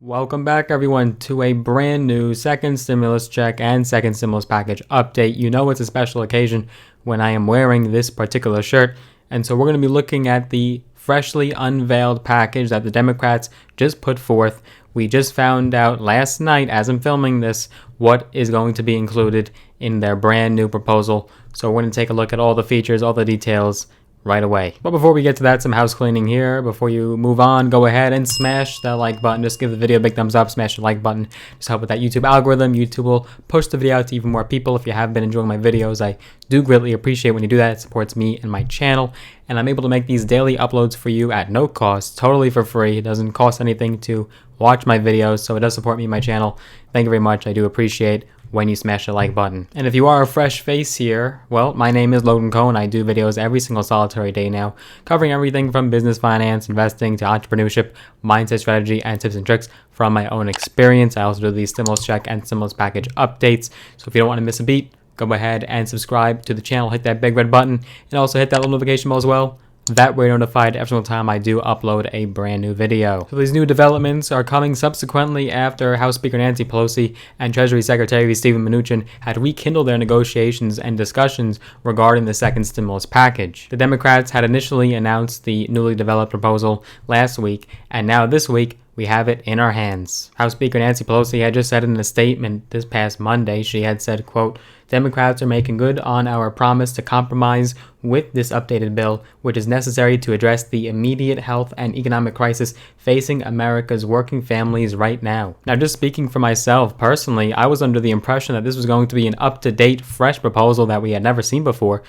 Welcome back, everyone, to a brand new second stimulus check and second stimulus package update. You know it's a special occasion when I am wearing this particular shirt, and so we're going to be looking at the freshly unveiled package that the Democrats just put forth. We just found out last night, as I'm filming this, what is going to be included in their brand new proposal. So we're going to take a look at all the features, all the details, right away. But before we get to that, some house cleaning here. Before you move on, go ahead and smash that like button. Just give the video a big thumbs up, smash the like button. Just help with that YouTube algorithm. YouTube will push the video out to even more people. If you have been enjoying my videos, I do greatly appreciate when you do that. It supports me and my channel. And I'm able to make these daily uploads for you at no cost, totally for free. It doesn't cost anything to watch my videos, so it does support me and my channel. Thank you very much. I do appreciate when you smash the like button. And if you are a fresh face here, well, my name is Logan Cohen. I do videos every single solitary day now, covering everything from business, finance, investing, to entrepreneurship, mindset strategy, and tips and tricks from my own experience. I also do these stimulus check and stimulus package updates. So if you don't want to miss a beat, go ahead and subscribe to the channel, hit that big red button, and also hit that little notification bell as well. That way you're notified every single time I do upload a brand new video. So these new developments are coming subsequently after House Speaker Nancy Pelosi and Treasury Secretary Steven Mnuchin had rekindled their negotiations and discussions regarding the second stimulus package. The Democrats had initially announced the newly developed proposal last week, and now this week we have it in our hands. House Speaker Nancy Pelosi had just said in a statement this past Monday, she had said, quote, "Democrats are making good on our promise to compromise with this updated bill, which is necessary to address the immediate health and economic crisis facing America's working families right now." Now, just speaking for myself personally, I was under the impression that this was going to be an up-to-date, fresh proposal that we had never seen before.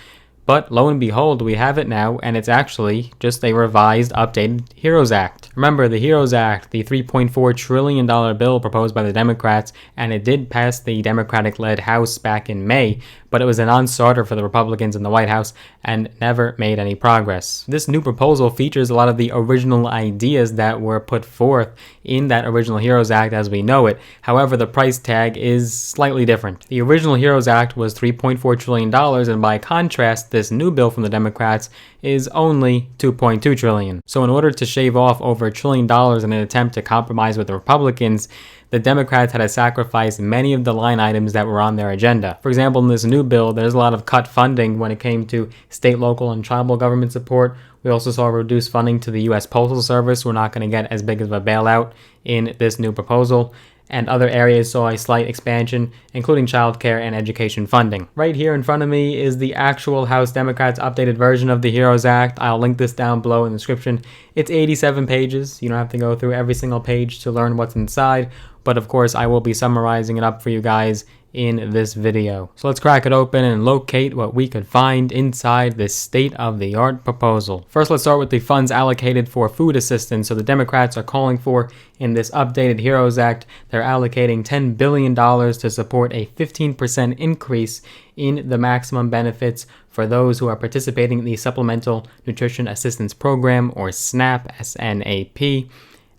But lo and behold, we have it now, and it's actually just a revised, updated HEROES Act. Remember, the HEROES Act, the $3.4 trillion bill proposed by the Democrats, and it did pass the Democratic-led House back in May, but it was a non-starter for the Republicans in the White House and never made any progress. This new proposal features a lot of the original ideas that were put forth in that original HEROES Act as we know it. However, the price tag is slightly different. The original HEROES Act was $3.4 trillion, and by contrast, this new bill from the Democrats is only $2.2 trillion. So in order to shave off over $1 trillion in an attempt to compromise with the Republicans, the Democrats had to sacrifice many of the line items that were on their agenda. For example, in this new bill, there's a lot of cut funding when it came to state, local, and tribal government support. We also saw reduced funding to the U.S. Postal Service. We're not going to get as big of a bailout in this new proposal. And other areas saw a slight expansion, including childcare and education funding. Right here in front of me is the actual House Democrats' updated version of the HEROES Act. I'll link this down below in the description. It's 87 pages. You don't have to go through every single page to learn what's inside, but of course I will be summarizing it up for you guys in this video. So let's crack it open and locate what we could find inside this state-of-the-art proposal. First, let's start with the funds allocated for food assistance. So the Democrats are calling for, in this updated HEROES Act, they're allocating $10 billion to support a 15% increase in the maximum benefits for those who are participating in the Supplemental Nutrition Assistance Program, or SNAP, S-N-A-P.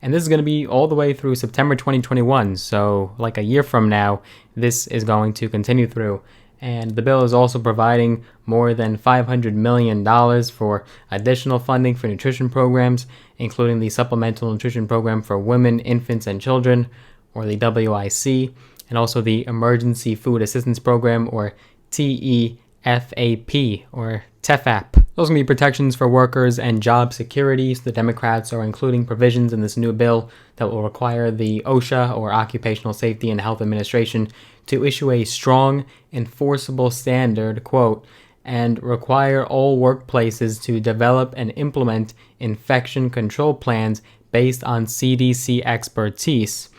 And this is going to be all the way through September 2021, so like a year from now, this is going to continue through. And the bill is also providing more than $500 million for additional funding for nutrition programs, including the Supplemental Nutrition Program for Women, Infants, and Children, or the WIC, and also the Emergency Food Assistance Program, or TEFAP, or TEFAP. Those are going to be protections for workers and job security. So the Democrats are including provisions in this new bill that will require the OSHA, or Occupational Safety and Health Administration, to issue a strong, enforceable standard, quote, and require all workplaces to develop and implement infection control plans based on CDC expertise.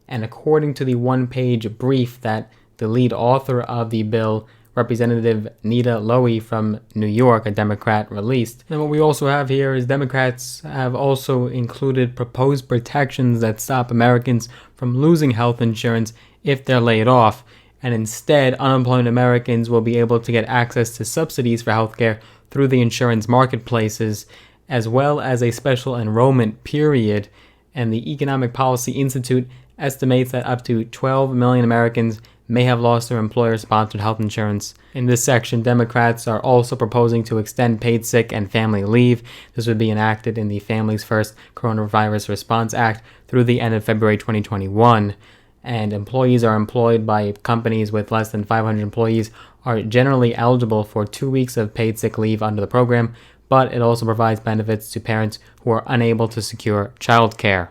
And according to the one-page brief that the lead author of the bill, Representative Nita Lowey from New York, a Democrat, released. And what we also have here is Democrats have also included proposed protections that stop Americans from losing health insurance if they're laid off, and instead unemployed Americans will be able to get access to subsidies for healthcare through the insurance marketplaces, as well as a special enrollment period. And the Economic Policy Institute estimates that up to 12 million Americans may have lost their employer-sponsored health insurance. In this section, Democrats are also proposing to extend paid sick and family leave. This would be enacted in the Families First Coronavirus Response Act through the end of February 2021. And employees are employed by companies with less than 500 employees are generally eligible for 2 weeks of paid sick leave under the program, but it also provides benefits to parents who are unable to secure childcare.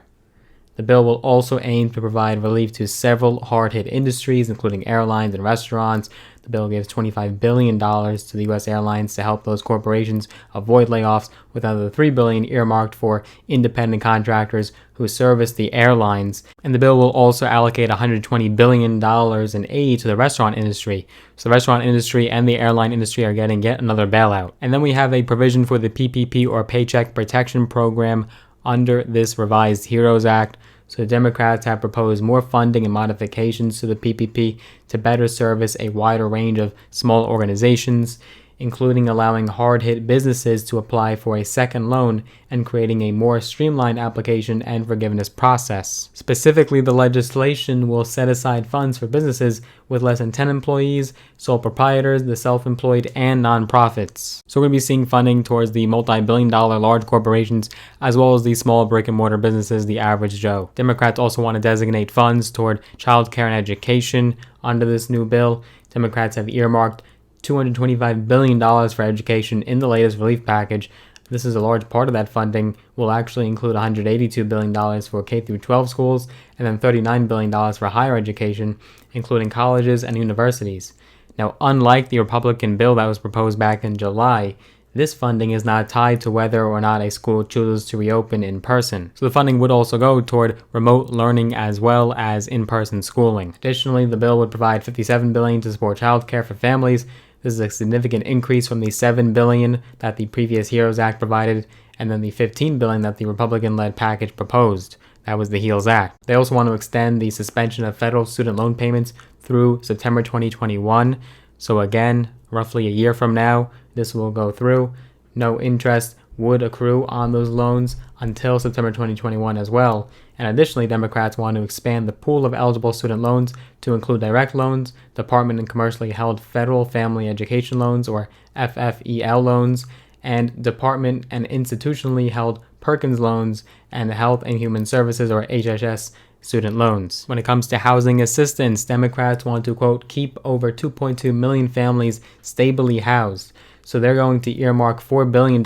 The bill will also aim to provide relief to several hard-hit industries, including airlines and restaurants. The bill gives $25 billion to the U.S. airlines to help those corporations avoid layoffs, with another $3 billion earmarked for independent contractors who service the airlines. And the bill will also allocate $120 billion in aid to the restaurant industry. So the restaurant industry and the airline industry are getting yet another bailout. And then we have a provision for the PPP, or Paycheck Protection Program, under this revised HEROES Act. So the Democrats have proposed more funding and modifications to the PPP to better service a wider range of small organizations, including allowing hard-hit businesses to apply for a second loan and creating a more streamlined application and forgiveness process. Specifically, the legislation will set aside funds for businesses with less than 10 employees, sole proprietors, the self-employed, and nonprofits. So we're going to be seeing funding towards the multi-billion-dollar large corporations, as well as the small brick-and-mortar businesses, the average Joe. Democrats also want to designate funds toward childcare and education under this new bill. Democrats have earmarked $225 billion for education in the latest relief package. This is a large part of that funding will actually include $182 billion for K-12 schools and then $39 billion for higher education, including colleges and universities. Now, unlike the Republican bill that was proposed back in July, this funding is not tied to whether or not a school chooses to reopen in person. So the funding would also go toward remote learning as well as in-person schooling. Additionally, the bill would provide $57 billion to support childcare for families. This is a significant increase from the $7 billion that the previous HEROES Act provided, and then the $15 billion that the Republican-led package proposed. That was the HEALS Act. They also want to extend the suspension of federal student loan payments through September 2021. So again, roughly a year from now, this will go through. No interest would accrue on those loans until September 2021 as well. And additionally, Democrats want to expand the pool of eligible student loans to include direct loans, department and commercially held federal family education loans, or FFEL loans, and department and institutionally held Perkins loans, and Health and Human Services, or HHS, student loans. When it comes to housing assistance, Democrats want to, quote, keep over 2.2 million families stably housed. So they're going to earmark $4 billion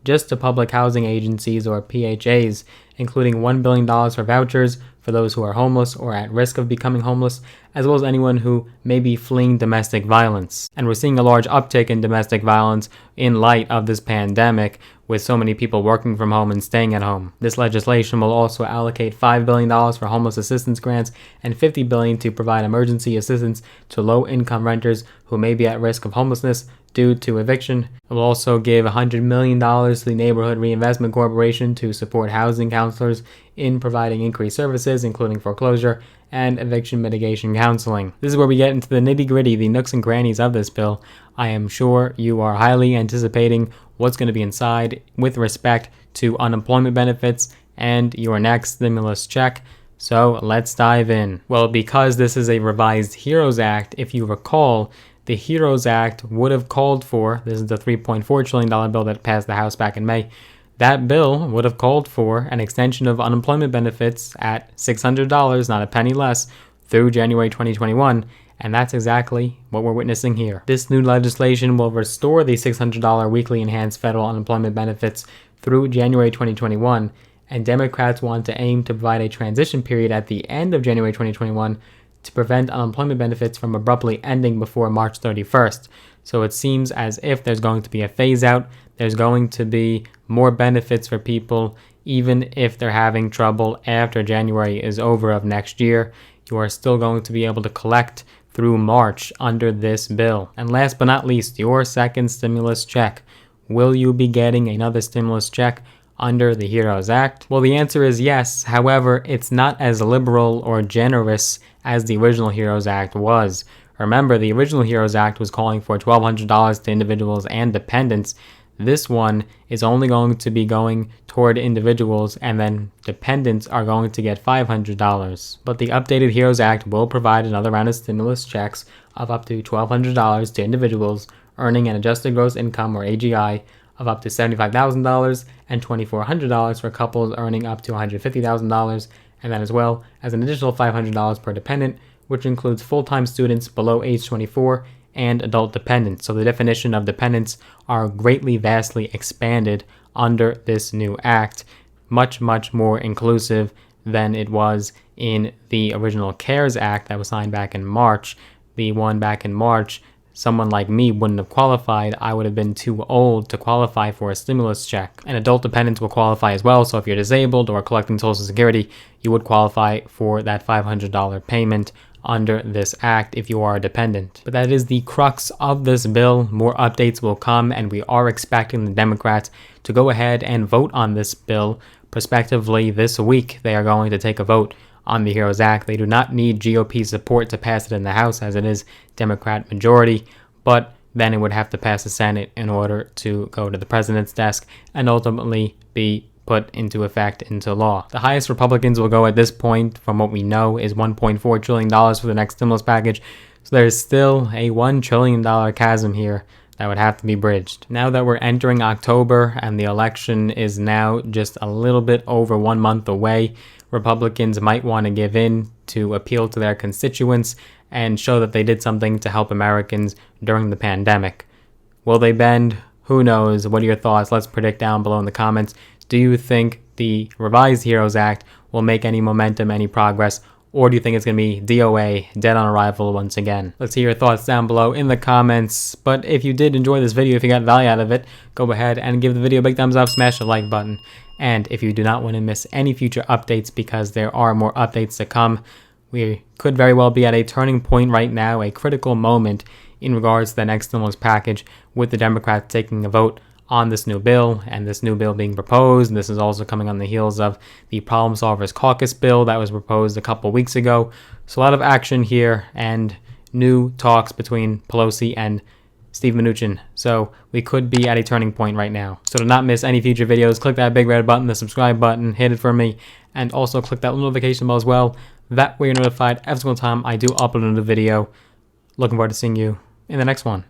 just to public housing agencies, or PHAs, including $1 billion for vouchers for those who are homeless or at risk of becoming homeless, as well as anyone who may be fleeing domestic violence. And we're seeing a large uptick in domestic violence in light of this pandemic, with so many people working from home and staying at home. This legislation will also allocate $5 billion for homeless assistance grants and $50 billion to provide emergency assistance to low-income renters who may be at risk of homelessness due to eviction. It will also give $100 million to the Neighborhood Reinvestment Corporation to support housing counselors in providing increased services, including foreclosure and eviction mitigation counseling. This is where we get into the nitty-gritty, the nooks and crannies of this bill. I am sure you are highly anticipating what's going to be inside with respect to unemployment benefits and your next stimulus check. So let's dive in. Well, because this is a revised HEROES Act, if you recall, the HEROES Act would have called for, this is the $3.4 trillion bill that passed the House back in May, that bill would have called for an extension of unemployment benefits at $600, not a penny less, through January 2021, and that's exactly what we're witnessing here. This new legislation will restore the $600 weekly enhanced federal unemployment benefits through January 2021, and Democrats want to aim to provide a transition period at the end of January 2021 to prevent unemployment benefits from abruptly ending before March 31st. So it seems as if there's going to be a phase out. There's going to be more benefits for people, even if they're having trouble after January is over of next year. You are still going to be able to collect through March under this bill. And last but not least, your second stimulus check. Will you be getting another stimulus check under the HEROES Act? Well, the answer is yes. However, it's not as liberal or generous as the original HEROES Act was. Remember, the original HEROES Act was calling for $1,200 to individuals and dependents. This one is only going to be going toward individuals, and then dependents are going to get $500. But the updated HEROES Act will provide another round of stimulus checks of up to $1,200 to individuals earning an adjusted gross income, or AGI, of up to $75,000 and $2,400 for couples earning up to $150,000, and then as well as an additional $500 per dependent, which includes full-time students below age 24 and adult dependents. So the definition of dependents are greatly, vastly expanded under this new act, much, much more inclusive than it was in the original CARES Act that was signed back in March. The one back in March, someone like me wouldn't have qualified. I would have been too old to qualify for a stimulus check. And adult dependents will qualify as well. So if you're disabled or collecting Social Security, you would qualify for that $500 payment under this act if you are a dependent. But that is the crux of this bill. More updates will come, and we are expecting the Democrats to go ahead and vote on this bill. Prospectively, this week, they are going to take a vote on the HEROES Act. They do not need GOP support to pass it in the House, as it is Democrat majority, but then it would have to pass the Senate in order to go to the president's desk and ultimately be put into effect into law. The highest Republicans will go at this point, from what we know, is $1.4 trillion for the next stimulus package. So there's still a $1 trillion chasm here that would have to be bridged. Now that we're entering October and the election is now just a little bit over 1 month away, Republicans might want to give in to appeal to their constituents and show that they did something to help Americans during the pandemic. Will they bend? Who knows? What are your thoughts? Let's predict down below in the comments. Do you think the revised HEROES Act will make any momentum, any progress, or do you think it's going to be DOA, dead on arrival once again? Let's hear your thoughts down below in the comments. But if you did enjoy this video, if you got value out of it, go ahead and give the video a big thumbs up, smash the like button. And if you do not want to miss any future updates, because there are more updates to come, we could very well be at a turning point right now, a critical moment in regards to the next stimulus package, with the Democrats taking a vote on this new bill, and this new bill being proposed. And this is also coming on the heels of the Problem Solvers Caucus bill that was proposed a couple weeks ago. So a lot of action here and new talks between Pelosi and Steve Mnuchin. So we could be at a turning point right now. So to not miss any future videos, click that big red button, the subscribe button, hit it for me, and also click that notification bell as well. That way you're notified every single time I do upload a video. Looking forward to seeing you in the next one.